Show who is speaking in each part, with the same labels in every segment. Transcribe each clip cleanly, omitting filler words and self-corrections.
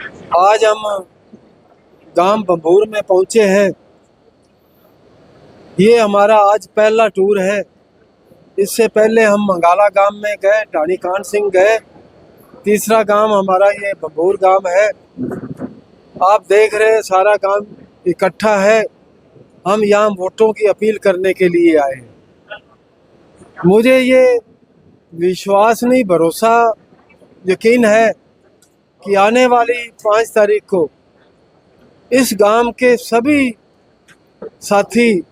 Speaker 1: आज हम गांव बंबूर में पहुंचे हैं। ये हमारा आज पहला टूर है। इससे पहले हम मंगाला गांव में गए, ढाणी कान सिंह गए। तीसरा गांव हमारा ये बंबूर गांव है। आप देख रहे हैं सारा गांव इकट्ठा है। हम यहाँ वोटों की अपील करने के लिए आए हैं। मुझे ये विश्वास नहीं, भरोसा, यकीन है कि आने वाली 5 तारीख को इस गांव के सभी साथी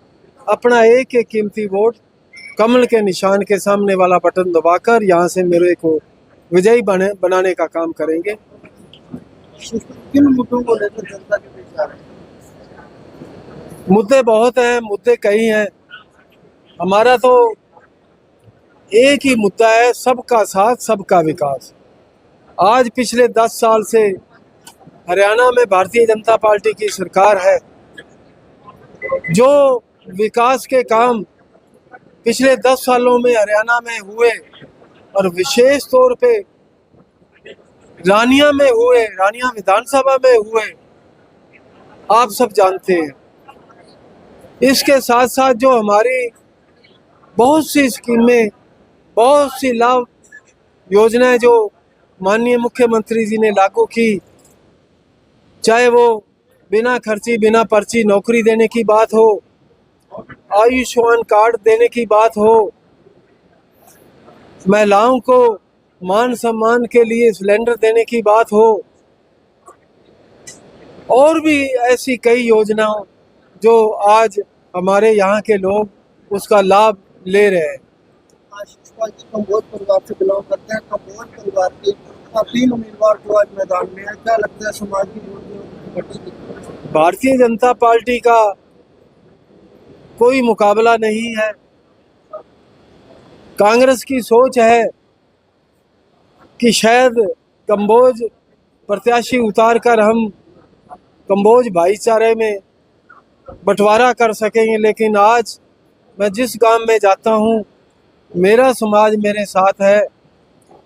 Speaker 1: अपना एक एक कीमती वोट कमल के निशान के सामने वाला बटन दबाकर यहाँ से मेरे को विजयी बनाने का काम करेंगे।
Speaker 2: किन मुद्दों को लेकर जनता के बीच आ रहे हैं?
Speaker 1: मुद्दे बहुत हैं, मुद्दे कई हैं। हमारा तो एक ही मुद्दा है, सबका साथ सबका विकास। आज पिछले 10 साल से हरियाणा में भारतीय जनता पार्टी की सरकार है। जो विकास के काम पिछले 10 सालों में हरियाणा में हुए और विशेष तौर पे रानिया में हुए, रानिया विधानसभा में हुए, आप सब जानते हैं। इसके साथ साथ जो हमारी बहुत सी स्कीमें, बहुत सी लाभ योजनाएं जो माननीय मुख्यमंत्री जी ने लागू की, चाहे वो बिना खर्ची बिना पर्ची नौकरी देने की बात हो, आयुष्मान कार्ड देने की बात हो, महिलाओं को मान सम्मान के लिए सिलेंडर देने की बात हो, और भी ऐसी कई योजनाओं जो आज हमारे यहाँ के लोग उसका लाभ ले रहे हैं।
Speaker 2: आशीष पाजी कंबोज परिवार से बिलोंग करते हैं। कंबोज परिवार के 3 उम्मीदवार जो आज मैदान में है, क्या लगता है समाज की
Speaker 1: भारतीय जनता पार्टी का कोई मुकाबला नहीं है। कांग्रेस की सोच है कि शायद कंबोज प्रत्याशी उतार कर हम कंबोज भाईचारे में बंटवारा कर सकेंगे, लेकिन आज मैं जिस गांव में जाता हूं, मेरा समाज मेरे साथ है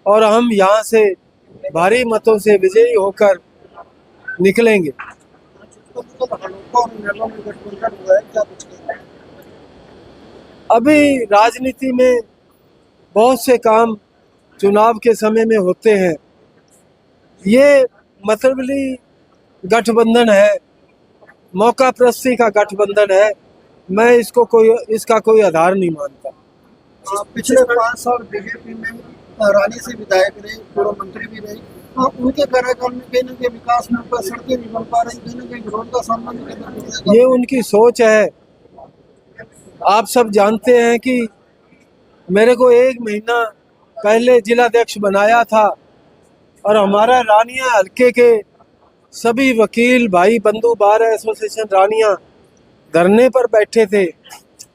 Speaker 1: और हम यहां से भारी मतों से विजयी होकर निकलेंगे। अभी राजनीति में बहुत से काम चुनाव के समय में होते हैं। ये मतलबी गठबंधन है, मौका प्रस्ती का गठबंधन है। मैं इसका कोई आधार नहीं मानता।
Speaker 2: पिछले 5 साल बीजेपी में रानी से विधायक रहे, पूर्व मंत्री भी रहे। उनके कार्यकाल में कहीं ना कहीं विकास में ऊपर सड़कें नहीं बन पा रही, कहीं ना कहीं विरोध का सामना भी करना पड़ेगा।
Speaker 1: ये उनकी सोच है। आप सब जानते हैं कि मेरे को 1 महीना पहले जिलाध्यक्ष बनाया था और हमारा रानिया हल्के के सभी वकील भाई बंधु बार एसोसिएशन रानिया धरने पर बैठे थे।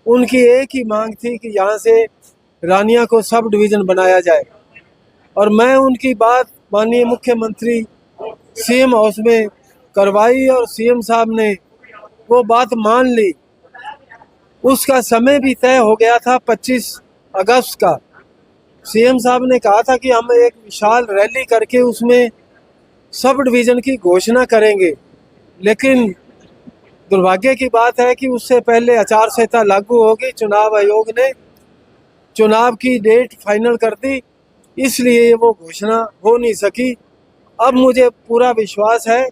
Speaker 1: उनकी एक ही मांग थी कि यहाँ से रानिया को सब डिवीज़न बनाया जाए, और मैं उनकी बात माननीय मुख्यमंत्री सीएम हाउस में करवाई और सीएम साहब ने वो बात मान ली। उसका समय भी तय हो गया था 25 अगस्त का। सीएम साहब ने कहा था कि हम एक विशाल रैली करके उसमें सब डिवीज़न की घोषणा करेंगे, लेकिन दुर्भाग्य की बात है कि उससे पहले आचार संहिता लागू हो गई। चुनाव आयोग ने चुनाव की डेट फाइनल कर दी, इसलिए वो घोषणा हो नहीं सकी। अब मुझे पूरा विश्वास है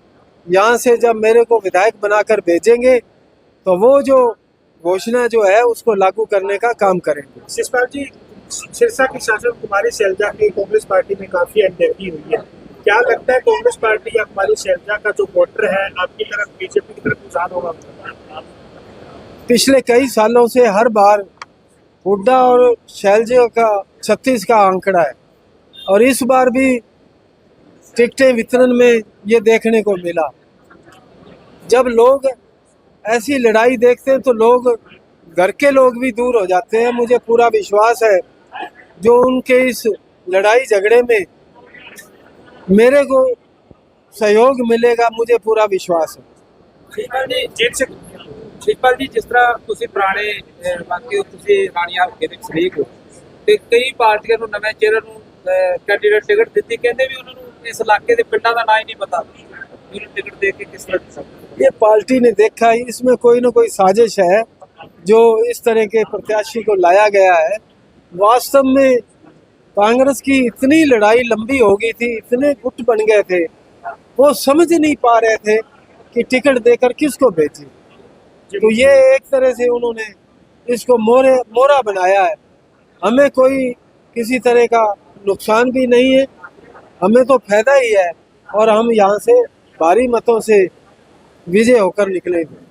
Speaker 1: यहाँ से जब मेरे को विधायक बनाकर भेजेंगे तो वो जो घोषणा जो है उसको लागू करने का काम करेंगे।
Speaker 3: शिषपाल जी, सिरसा की सांसद कुमारी शैलजा की कांग्रेस पार्टी में काफी अनदेखी हुई है। क्या लगता है कांग्रेस पार्टी या कुमारी शैलजा का जो वोटर है आपकी तरफ, बीजेपी की तरफ रुझान होगा?
Speaker 1: पिछले कई सालों से हर बार हुड्डा और शैलजा का 36 का आंकड़ा है, और इस बार भी टिकटें वितरण में ये देखने को मिला। जब लोग ऐसी लड़ाई देखते हैं तो लोग, घर के लोग भी दूर हो जाते हैं। मुझे पूरा विश्वास है जो उनके इस लड़ाई झगड़े में मेरे को सहयोग मिलेगा, मुझे पूरा विश्वास है।
Speaker 4: शिषपाल जी, जिस तरह ਤੁਸੀਂ ਪੁਰਾਣੇ ਬਾਕੀ ਤੁਸੀਂ ਰਾਣੀਆਂ ਹਲਕੇ ਦੇ ਸ਼ਰੀਕ ਹੋ ਤੇ ਕਈ ਪਾਰਟੀਆਂ ਨੂੰ ਨਵੇਂ ਚਿਹਰੇ ਨੂੰ ਕੈਂਡੀਡੇਟ ਟਿਕਟ ਦਿੱਤੀ, ਕਹਿੰਦੇ ਵੀ ਉਹਨਾਂ ਨੂੰ ਇਸ ਇਲਾਕੇ ਦੇ ਪਿੰਡਾਂ ਦਾ ਨਾਂ ਹੀ ਨਹੀਂ ਪਤਾ। उन्हें टिकट दे के किस तरह जीता?
Speaker 1: ये पार्टी ने देखा है, इसमें कोई ना कोई साजिश है जो इस तरह के प्रत्याशी को लाया गया है। वास्तव में कांग्रेस की इतनी लड़ाई लंबी हो गई थी, इतने गुट बन गए थे, वो समझ नहीं पा रहे थे कि टिकट देकर किसको बेचे। तो ये एक तरह से उन्होंने इसको मोरा बनाया है। हमें कोई किसी तरह का नुकसान भी नहीं है, हमें तो फायदा ही है और हम यहाँ से भारी मतों से विजय होकर निकलेंगे।